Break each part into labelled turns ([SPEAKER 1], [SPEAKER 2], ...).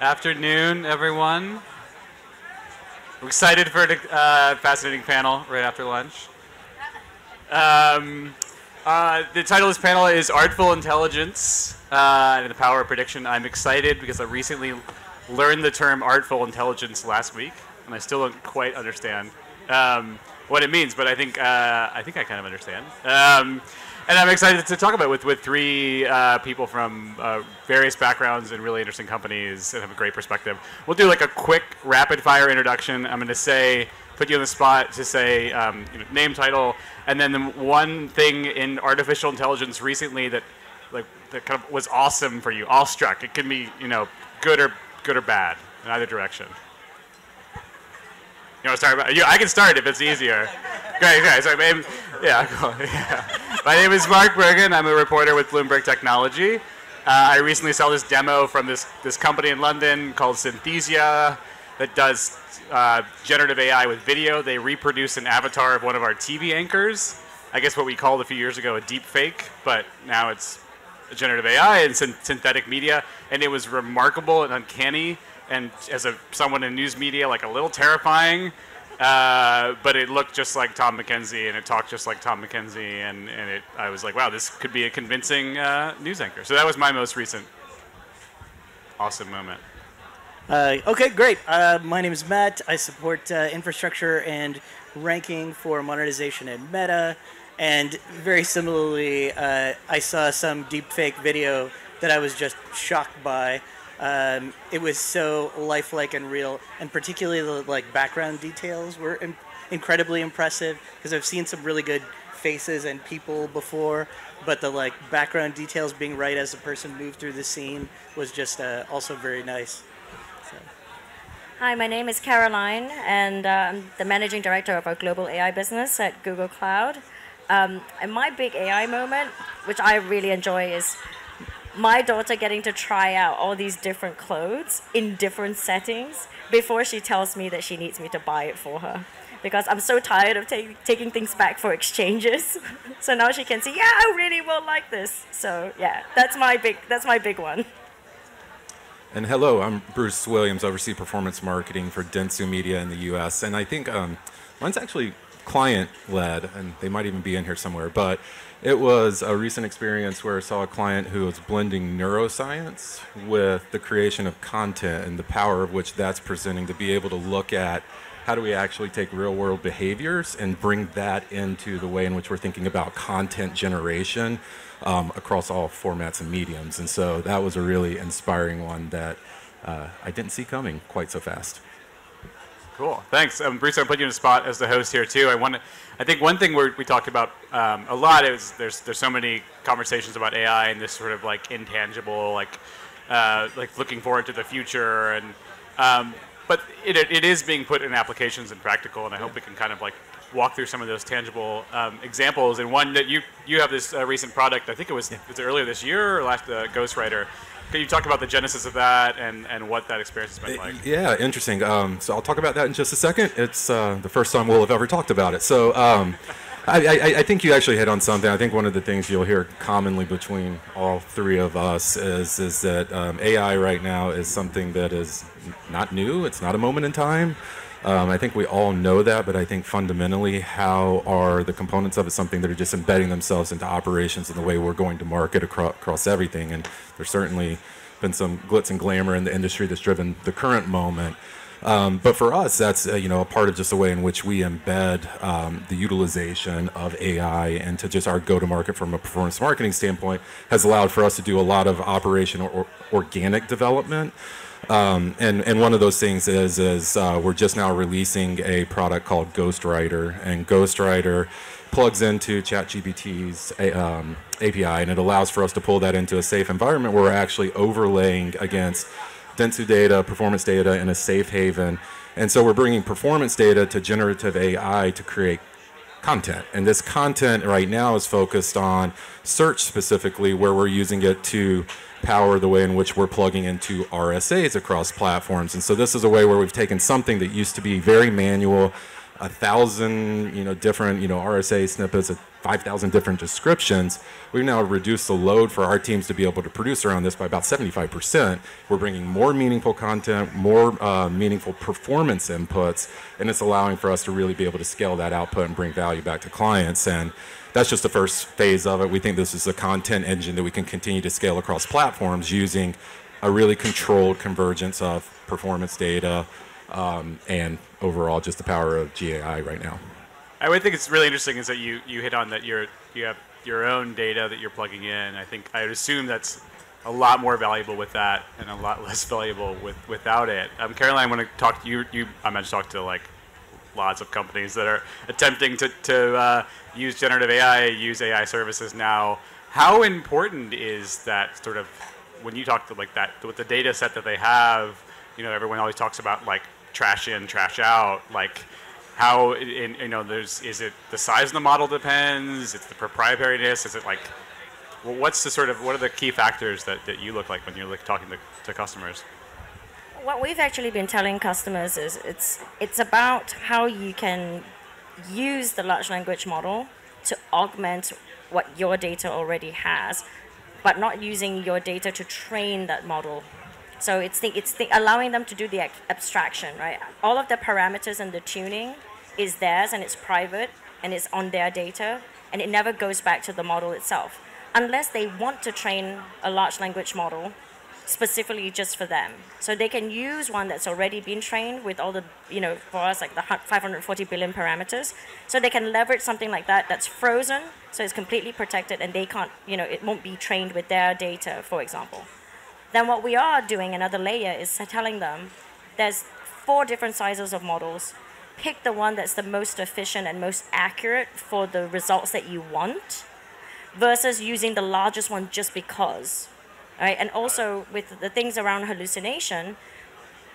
[SPEAKER 1] Afternoon, everyone. I'm excited for a fascinating panel right after lunch. The title of this panel is Artful Intelligence and the Power of Prediction. I'm excited because I recently learned the term artful intelligence last week, and I still don't quite understand what it means, but I think I kind of understand. And I'm excited to talk about it with three people from various backgrounds and really interesting companies and have a great perspective. We'll do like a quick rapid-fire introduction. I'm going to put you on the spot to say name, title, and then the one thing in artificial intelligence recently that kind of was awesome for you, awestruck. It can be good or bad in either direction. You want to start? I can start if it's easier. Great. Sorry, cool. Yeah. My name is Mark Bergen. I'm a reporter with Bloomberg Technology. I recently saw this demo from this company in London called Synthesia that does generative AI with video. They reproduce an avatar of one of our TV anchors. I guess what we called a few years ago a deep fake, but now it's a generative AI and synthetic media. And it was remarkable and uncanny. And as someone in news media, like a little terrifying, but it looked just like Tom McKenzie, and it talked just like Tom McKenzie, and I was like, wow, this could be a convincing news anchor. So that was my most recent awesome moment.
[SPEAKER 2] Okay, great. My name is Matt. I support infrastructure and ranking for monetization in Meta, and very similarly, I saw some deepfake video that I was just shocked by. It was so lifelike and real, and particularly the background details were incredibly impressive, because I've seen some really good faces and people before, but the background details being right as the person moved through the scene was just also very nice. So.
[SPEAKER 3] Hi, my name is Caroline, and I'm the managing director of our global AI business at Google Cloud. And my big AI moment, which I really enjoy, is my daughter getting to try out all these different clothes in different settings before she tells me that she needs me to buy it for her. Because I'm so tired of taking things back for exchanges. So now she can see, yeah, I really will like this. So yeah, that's my big one.
[SPEAKER 4] And hello, I'm Bruce Williams, oversee performance marketing for Dentsu Media in the US. And I think mine's actually client-led, and they might even be in here somewhere, but it was a recent experience where I saw a client who was blending neuroscience with the creation of content and the power of which that's presenting, to be able to look at how do we actually take real-world behaviors and bring that into the way in which we're thinking about content generation across all formats and mediums. And so that was a really inspiring one that I didn't see coming quite so fast.
[SPEAKER 1] Cool, thanks. Bruce, I'm putting you in a spot as the host here too. I think one thing we talked about a lot is there's so many conversations about AI and this sort of intangible, like looking forward to the future, and but it is being put in applications and practical, and I hope we can kind of walk through some of those tangible examples. And one that you have this recent product, I think it was earlier this year or last Ghostwriter. Can you talk about the genesis of that and what that experience has been like?
[SPEAKER 4] Yeah, interesting. So I'll talk about that in just a second. It's the first time we'll have ever talked about it. So I think you actually hit on something. I think one of the things you'll hear commonly between all three of us is that AI right now is something that is not new. It's not a moment in time. I think we all know that, but I think fundamentally, how are the components of it something that are just embedding themselves into operations and the way we're going to market across everything? And there's certainly been some glitz and glamour in the industry that's driven the current moment. But for us, that's a part of just the way in which we embed the utilization of AI into just our go-to-market from a performance marketing standpoint has allowed for us to do a lot of operational or organic development. And one of those things is we're just now releasing a product called Ghostwriter, and Ghostwriter plugs into ChatGPT's API, and it allows for us to pull that into a safe environment where we're actually overlaying against dentsu data, performance data in a safe haven. And so we're bringing performance data to generative AI to create content. And this content right now is focused on search specifically, where we're using it to power the way in which we're plugging into RSAs across platforms. And so this is a way where we've taken something that used to be very manual, 1,000, different, RSA snippets, 5,000 different descriptions. We've now reduced the load for our teams to be able to produce around this by about 75%. We're bringing more meaningful content, more meaningful performance inputs, and it's allowing for us to really be able to scale that output and bring value back to clients. And that's just the first phase of it. We think this is a content engine that we can continue to scale across platforms using a really controlled convergence of performance data and overall just the power of GAI right now.
[SPEAKER 1] I would think it's really interesting is that you hit on that you have your own data that you're plugging in. I would assume that's a lot more valuable with that and a lot less valuable without it. Caroline, I want to talk to you. I meant to talk to like lots of companies that are attempting to use generative AI, use AI services now. How important is that sort of when you talk to like that with the data set that they have? Everyone always talks about like trash in, trash out, like. How, is it the size of the model depends? It's the proprietariness? Is it like, what are the key factors that you look like when you're like talking to customers?
[SPEAKER 3] What we've actually been telling customers is it's about how you can use the large language model to augment what your data already has, but not using your data to train that model. So it's allowing them to do the abstraction, right? All of the parameters and the tuning is theirs and it's private and it's on their data and it never goes back to the model itself. Unless they want to train a large language model specifically just for them. So they can use one that's already been trained with all the, for us like the 540 billion parameters. So they can leverage something like that that's frozen, so it's completely protected and they can't, it won't be trained with their data, for example. Then what we are doing, another layer, is telling them there's 4 different sizes of models. Pick the one that's the most efficient and most accurate for the results that you want versus using the largest one just because. Right? And also with the things around hallucination,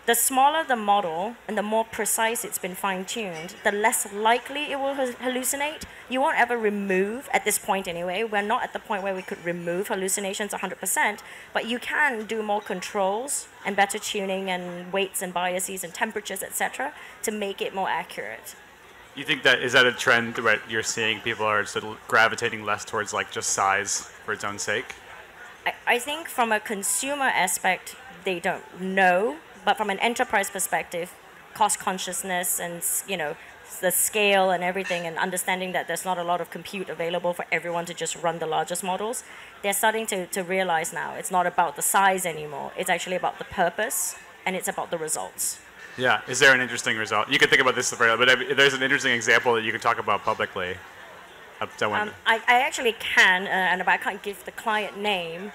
[SPEAKER 3] the smaller the model and the more precise it's been fine-tuned, the less likely it will hallucinate. You won't ever remove, at this point anyway, we're not at the point where we could remove hallucinations 100%, but you can do more controls and better tuning and weights and biases and temperatures, etc., to make it more accurate.
[SPEAKER 1] You think is that a trend that you're seeing people are sort of gravitating less towards like just size for its own sake?
[SPEAKER 3] I think from a consumer aspect, they don't know. But from an enterprise perspective, cost consciousness and the scale and everything and understanding that there's not a lot of compute available for everyone to just run the largest models, they're starting to realize now it's not about the size anymore. It's actually about the purpose and it's about the results.
[SPEAKER 1] Yeah. Is there an interesting result? You can think about this, but there's an interesting example that you can talk about publicly.
[SPEAKER 3] I actually can, but I can't give the client name.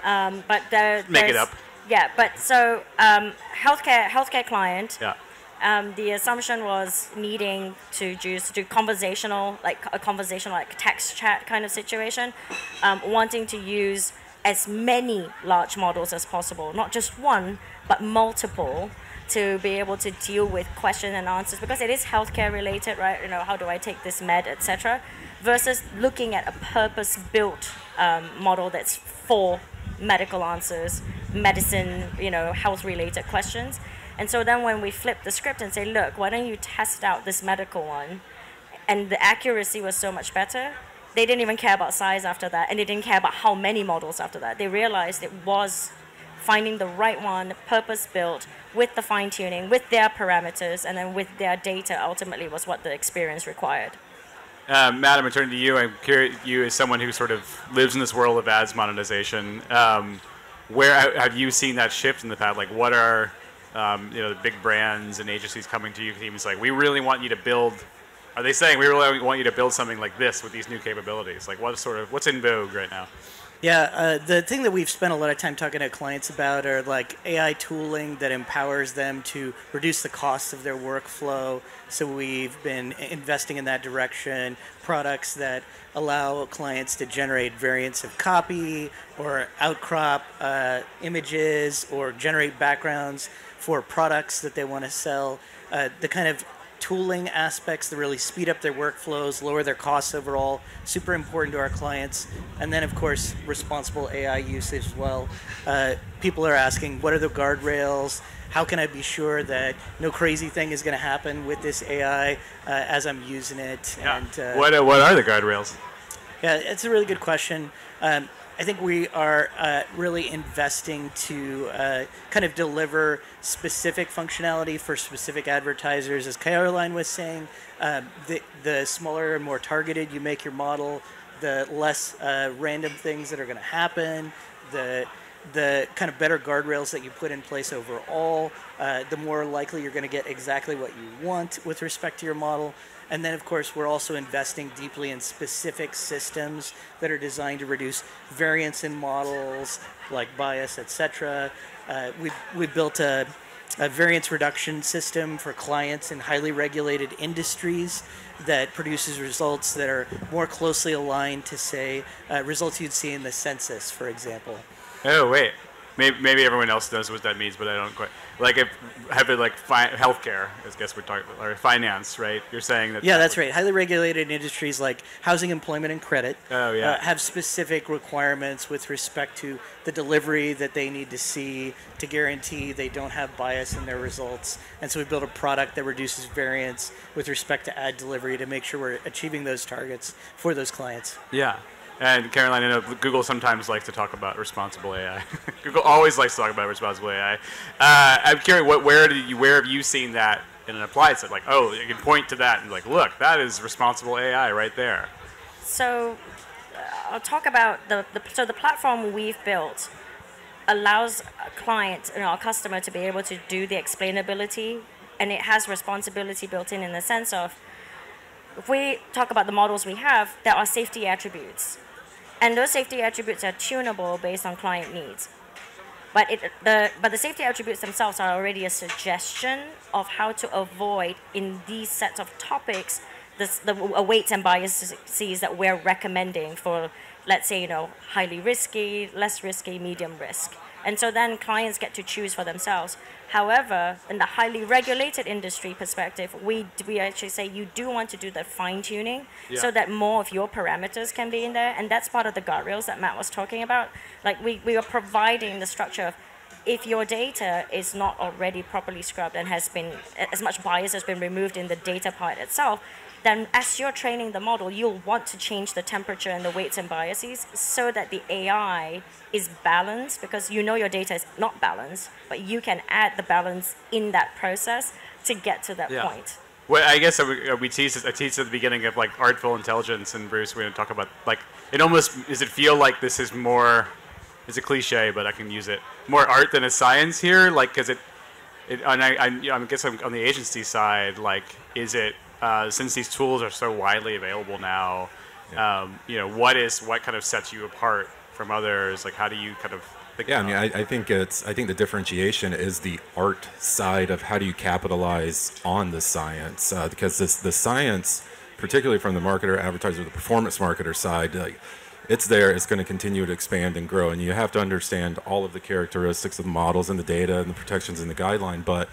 [SPEAKER 3] But
[SPEAKER 1] make it up.
[SPEAKER 3] Yeah, but so healthcare client.
[SPEAKER 1] Yeah.
[SPEAKER 3] The assumption was needing to just do conversational text chat kind of situation, wanting to use as many large models as possible, not just one, but multiple, to be able to deal with question and answers because it is healthcare related, right? How do I take this med, etc. Versus looking at a purpose-built model that's for medical answers, medicine, health-related questions. And so then when we flip the script and say, look, why don't you test out this medical one? And the accuracy was so much better. They didn't even care about size after that, and they didn't care about how many models after that. They realized it was finding the right one, purpose-built, with the fine-tuning, with their parameters, and then with their data ultimately was what the experience required.
[SPEAKER 1] Matt, I'm turning to you. I'm curious, you as someone who sort of lives in this world of ads monetization, where have you seen that shift in the past? Like, what are the big brands and agencies coming to you? Teams like, we really want you to build. Are they saying we really want you to build something like this with these new capabilities? Like, what's in vogue right now?
[SPEAKER 2] Yeah, the thing that we've spent a lot of time talking to clients about are like AI tooling that empowers them to reduce the cost of their workflow. So we've been investing in that direction. Products that allow clients to generate variants of copy or outcrop images or generate backgrounds for products that they want to sell. The kind of tooling aspects that really speed up their workflows, lower their costs overall, super important to our clients. And then, of course, responsible AI usage as well. People are asking, what are the guardrails? How can I be sure that no crazy thing is going to happen with this AI as I'm using it?
[SPEAKER 1] Yeah.
[SPEAKER 2] And
[SPEAKER 1] What are the guardrails?
[SPEAKER 2] yeah, it's a really good question. I think we are really investing to kind of deliver specific functionality for specific advertisers. As Caroline was saying, the smaller and more targeted you make your model, the less random things that are going to happen, the kind of better guardrails that you put in place overall, the more likely you're going to get exactly what you want with respect to your model. And then, of course, we're also investing deeply in specific systems that are designed to reduce variance in models, like bias, etc. We've built a variance reduction system for clients in highly regulated industries that produces results that are more closely aligned to, say, results you'd see in the census, for example.
[SPEAKER 1] Oh, wait. Maybe everyone else knows what that means, but I don't quite. Like, if healthcare, I guess we're talking, or finance, right? You're saying that.
[SPEAKER 2] Yeah, that's right. Highly regulated industries like housing, employment, and credit have specific requirements with respect to the delivery that they need to see to guarantee they don't have bias in their results. And so we built a product that reduces variance with respect to ad delivery to make sure we're achieving those targets for those clients.
[SPEAKER 1] Yeah. And Caroline, I know Google sometimes likes to talk about responsible AI. Google always likes to talk about responsible AI. I'm curious, where have you seen that in an applied set? Like, oh, you can point to that and like, look, that is responsible AI right there.
[SPEAKER 3] So I'll talk about the platform we've built allows a client, our customer, to be able to do the explainability, and it has responsibility built in the sense of, if we talk about the models we have, there are safety attributes. And those safety attributes are tunable based on client needs. But the safety attributes themselves are already a suggestion of how to avoid, in these sets of topics, the weights and biases that we're recommending for, let's say, highly risky, less risky, medium risk. And so then clients get to choose for themselves. However, in the highly regulated industry perspective, we actually say you do want to do the fine-tuning so that more of your parameters can be in there. And that's part of the guardrails that Matt was talking about. Like we are providing the structure of, if your data is not already properly scrubbed and has been, as much bias has been removed in the data part itself, then as you're training the model, you'll want to change the temperature and the weights and biases so that the AI is balanced, because your data is not balanced, but you can add the balance in that process to get to that point.
[SPEAKER 1] Well, I guess I teased at the beginning of like artful intelligence, and Bruce, we're going to talk about like, does it feel like this is more, it's a cliche, but I can use it, more art than a science here? Like, because I guess on the agency side, like, is it, since these tools are so widely available now, what kind of sets you apart from others? Like, how do you kind of think about it?
[SPEAKER 4] I think the differentiation is the art side of how do you capitalize on the science, because the science, particularly from the marketer, advertiser, the performance marketer side, like, it's there, it's going to continue to expand and grow, and you have to understand all of the characteristics of the models and the data and the protections and the guideline, but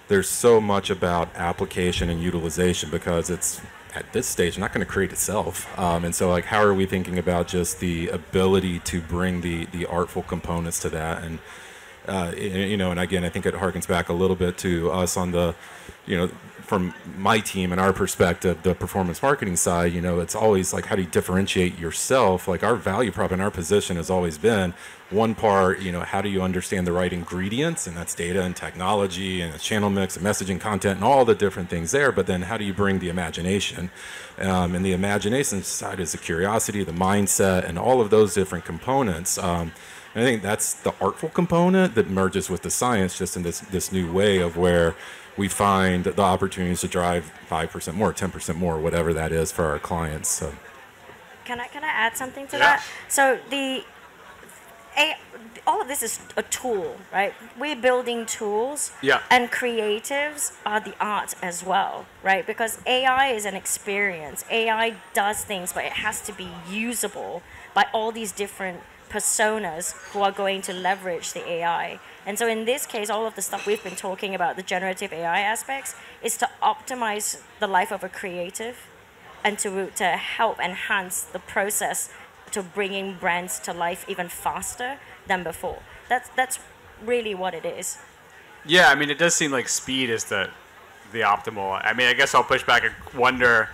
[SPEAKER 4] there's so much about application and utilization, because it's at this stage not going to create itself. And so, like, how are we thinking about just the ability to bring the artful components to that? And and again, I think it harkens back a little bit to us on the, from my team and our perspective, the performance marketing side. It's always like, how do you differentiate yourself? Like, our value prop and our position has always been one part, how do you understand the right ingredients, and that's data and technology and channel mix and messaging content and all the different things there, but then how do you bring the imagination? And the imagination side is the curiosity, the mindset, and all of those different components. And I think that's the artful component that merges with the science, just in this new way of where we find the opportunities to drive 5% more, 10% more, whatever that is for our clients. So.
[SPEAKER 3] Can I add something to that? So all of this is a tool, right? We're building tools, and creatives are the art as well, right? Because AI is an experience. AI does things, but it has to be usable by all these different personas who are going to leverage the AI. And so in this case, all of the stuff we've been talking about, the generative AI aspects, is to optimize the life of a creative and to help enhance the process to bringing brands to life even faster than before. That's really what it is.
[SPEAKER 1] Yeah, I mean, it does seem like speed is the optimal. I mean, I guess I'll push back and wonder,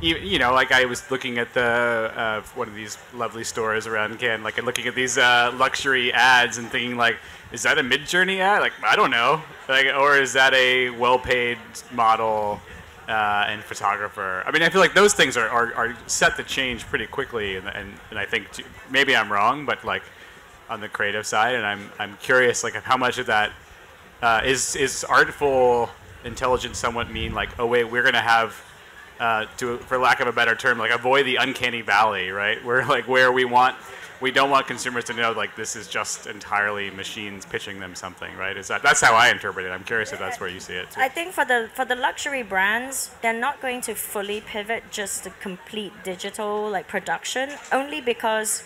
[SPEAKER 1] you know, like I was looking at the one of these lovely stores around Cannes, like and looking at these luxury ads and thinking like, is that a Mid-Journey ad? Like, I don't know, like, or is that a well-paid model and photographer? I mean, I feel like those things are set to change pretty quickly, and I think maybe I'm wrong, but like on the creative side, and I'm curious like how much of that is artful intelligence somewhat mean like, oh wait, we're gonna have for lack of a better term, like avoid the uncanny valley, right? Where we don't want consumers to know like this is just entirely machines pitching them something, right? That's how I interpret it. I'm curious if that's where you see it too.
[SPEAKER 3] I think for the luxury brands, they're not going to fully pivot just to complete digital like production, only because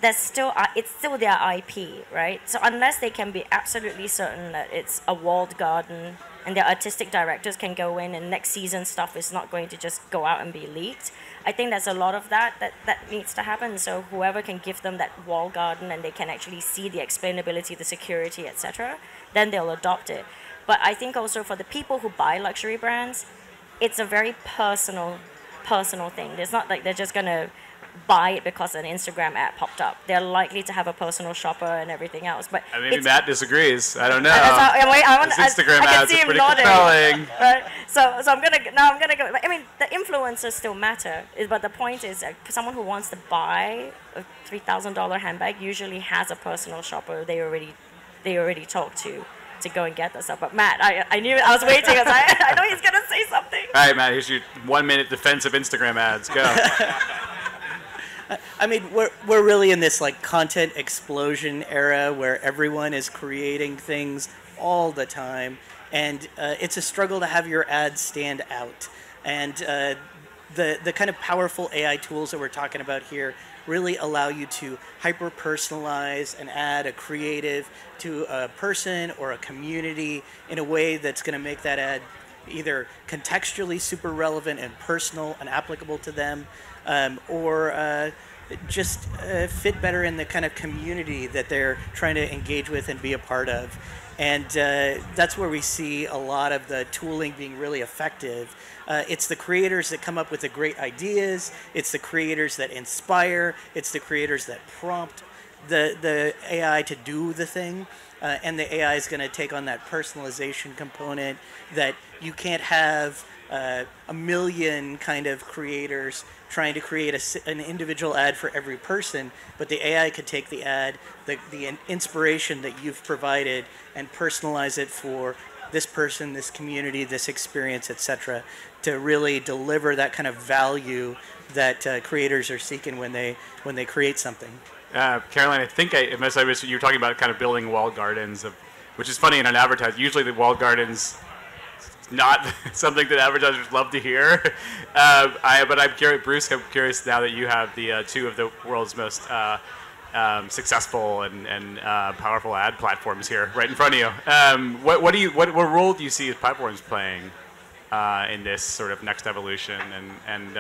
[SPEAKER 3] it's still their IP, right? So unless they can be absolutely certain that it's a walled garden and their artistic directors can go in and next season stuff is not going to just go out and be leaked, I think there's a lot of that needs to happen. So whoever can give them that walled garden and they can actually see the explainability, the security, etc., then they'll adopt it. But I think also for the people who buy luxury brands, it's a very personal thing. There's not like they're just going to buy it because an Instagram ad popped up. They're likely to have a personal shopper and everything else. But
[SPEAKER 1] maybe Matt disagrees. I don't know.
[SPEAKER 3] Instagram
[SPEAKER 1] ads are pretty compelling.
[SPEAKER 3] Right? So I'm gonna go. I mean, the influencers still matter, but the point is, someone who wants to buy a $3,000 handbag usually has a personal shopper they already talked to go and get that stuff. But Matt, I knew I was waiting. I know he's gonna say something.
[SPEAKER 1] All right, Matt, here's your 1 minute defense of Instagram ads. Go.
[SPEAKER 2] I mean, we're really in this like content explosion era where everyone is creating things all the time, and it's a struggle to have your ads stand out. And the kind of powerful AI tools that we're talking about here really allow you to hyper personalize and add a creative to a person or a community in a way that's going to make that ad either contextually super relevant and personal and applicable to them, or just fit better in the kind of community that they're trying to engage with and be a part of. And that's where we see a lot of the tooling being really effective. It's the creators that come up with the great ideas. It's the creators that inspire. It's the creators that prompt the AI to do the thing. And the AI is going to take on that personalization component that you can't have a million kind of creators trying to create an individual ad for every person, but the AI could take the ad, the inspiration that you've provided, and personalize it for this person, this community, this experience, etc., to really deliver that kind of value that creators are seeking when they create something.
[SPEAKER 1] Caroline, I think unless you were talking about kind of building walled gardens, which is funny in an advertisement. Usually the walled gardens not something that advertisers love to hear. But I'm curious, Bruce, I'm curious now that you have the two of the world's most successful and powerful ad platforms here right in front of you. What role do you see as platforms playing in this sort of next evolution and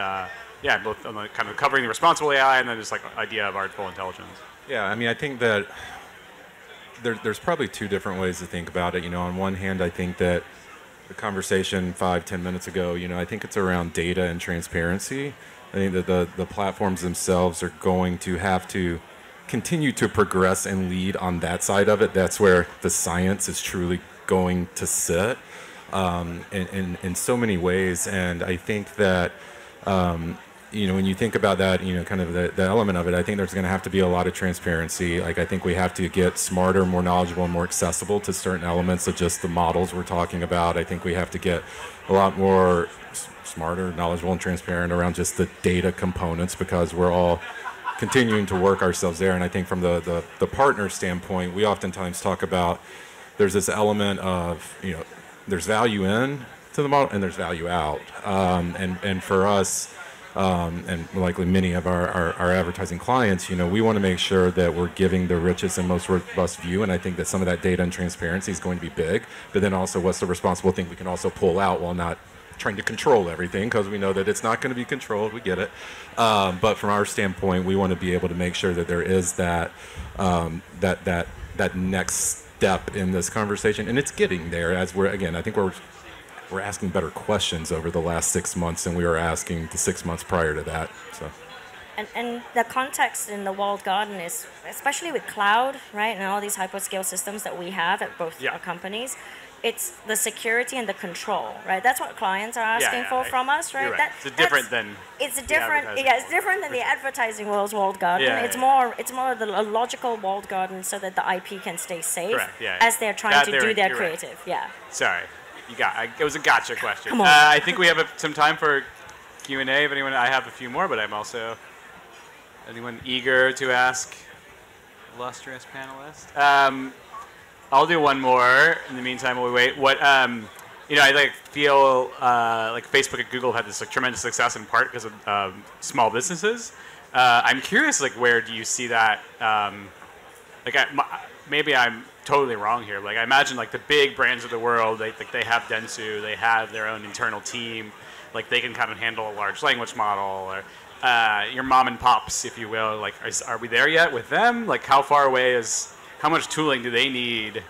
[SPEAKER 1] both on the kind of covering the responsible AI and then this like idea of artful intelligence?
[SPEAKER 4] Yeah, I mean, I think that there's probably two different ways to think about it. You know, on one hand, I think that the conversation 5-10 minutes ago, you know, I think it's around data and transparency. I think that the platforms themselves are going to have to continue to progress and lead on that side of it. That's where the science is truly going to sit in so many ways. And I think that, you know, when you think about that, you know, kind of the element of it, I think there's going to have to be a lot of transparency. Like, I think we have to get smarter, more knowledgeable, and more accessible to certain elements of just the models we're talking about. I think we have to get a lot more smarter, knowledgeable, and transparent around just the data components, because we're all continuing to work ourselves there. And I think from the partner standpoint, we oftentimes talk about there's this element of, you know, there's value in to the model and there's value out. And for us, and likely many of our advertising clients, we want to make sure that we're giving the richest and most robust view. And I think that some of that data and transparency is going to be big. But then also, what's the responsible thing we can also pull out while not trying to control everything, because we know that it's not going to be controlled. We get it. But from our standpoint, we want to be able to make sure that there is that that next step in this conversation, and it's getting there. As I think we're asking better questions over the last 6 months than we were asking the 6 months prior to that. So.
[SPEAKER 3] And the context in the walled garden is, especially with cloud, right, and all these hyperscale systems that we have at both our companies, it's the security and the control, right? That's what clients are asking for from us, right?
[SPEAKER 1] Right. It's different than
[SPEAKER 3] it's different than the advertising world's walled garden. It's more of a logical walled garden so that the IP can stay safe as they're trying to do their creative. Right.
[SPEAKER 1] Sorry, it was a gotcha question.
[SPEAKER 3] Come on.
[SPEAKER 1] I think we have some time for Q&A. If anyone, I have a few more, but I'm also anyone eager to ask illustrious panelists. I'll do one more. In the meantime, while we wait, I feel like Facebook and Google have had this tremendous success in part because of small businesses. I'm curious, where do you see that? Maybe I'm totally wrong here. I imagine the big brands of the world, they have dentsu, they have their own internal team, they can kind of handle a large language model, or your mom and pops, if you will. Are we there yet with them? How much tooling do they need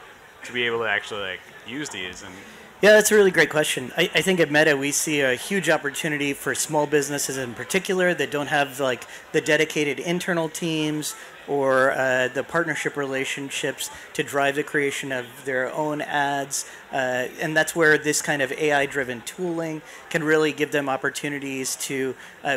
[SPEAKER 1] to be able to actually use these? And
[SPEAKER 2] yeah, that's a really great question. I think at Meta we see a huge opportunity for small businesses in particular that don't have the dedicated internal teams or the partnership relationships to drive the creation of their own ads. And that's where this kind of AI-driven tooling can really give them opportunities to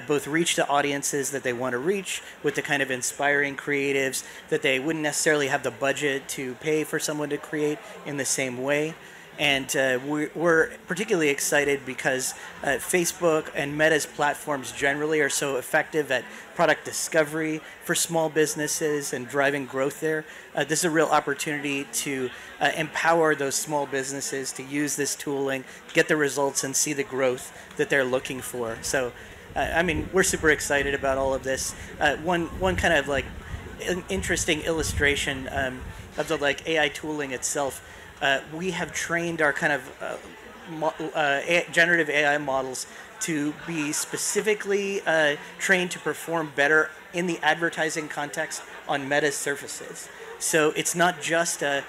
[SPEAKER 2] both reach the audiences that they want to reach with the kind of inspiring creatives that they wouldn't necessarily have the budget to pay for someone to create in the same way. And we're particularly excited because Facebook and Meta's platforms generally are so effective at product discovery for small businesses and driving growth there. This is a real opportunity to empower those small businesses to use this tooling, get the results, and see the growth that they're looking for. So, we're super excited about all of this. One kind of an interesting illustration of the AI tooling itself. We have trained our kind of generative AI models to be specifically trained to perform better in the advertising context on Meta's surfaces. So it's not just a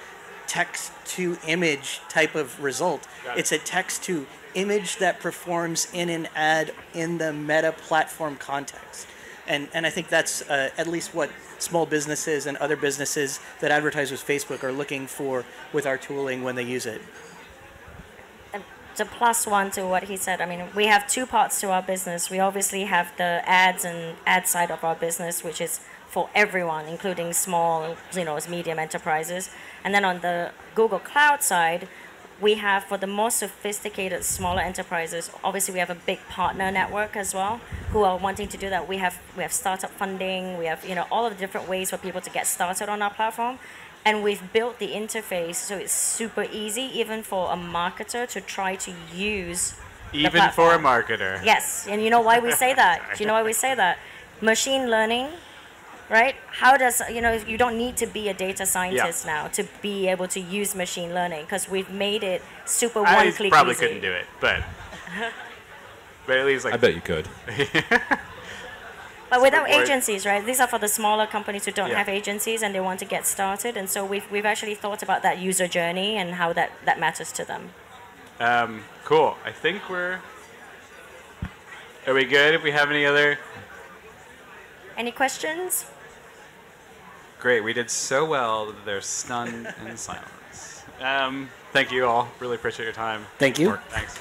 [SPEAKER 2] text-to-image type of result. It's a text-to-image that performs in an ad in the Meta platform context. And I think that's at least what small businesses and other businesses that advertise with Facebook are looking for with our tooling when they use it.
[SPEAKER 3] To plus one to what he said, we have two parts to our business. We obviously have the ads and ad side of our business, which is for everyone, including small, medium enterprises. And then on the Google Cloud side, we have, for the most sophisticated, smaller enterprises, obviously we have a big partner network as well, who are wanting to do that. We have startup funding, we have all of the different ways for people to get started on our platform. And we've built the interface so it's super easy, even for a marketer to try to use
[SPEAKER 1] even for a marketer.
[SPEAKER 3] Yes, and you know why we say that? Do you know why we say that? Machine learning, right? How does, you don't need to be a data scientist now to be able to use machine learning, because we've made it super one-click easy.
[SPEAKER 1] I probably couldn't do it, but at least
[SPEAKER 4] I bet you could.
[SPEAKER 3] But without agencies, right? These are for the smaller companies who don't have agencies and they want to get started. And so we've actually thought about that user journey and how that matters to them.
[SPEAKER 1] Cool. I think are we good? If we have
[SPEAKER 3] any questions?
[SPEAKER 1] Great. We did so well that they're stunned in silence. Thank you all. Really appreciate your time.
[SPEAKER 2] Thank you.
[SPEAKER 1] Thanks.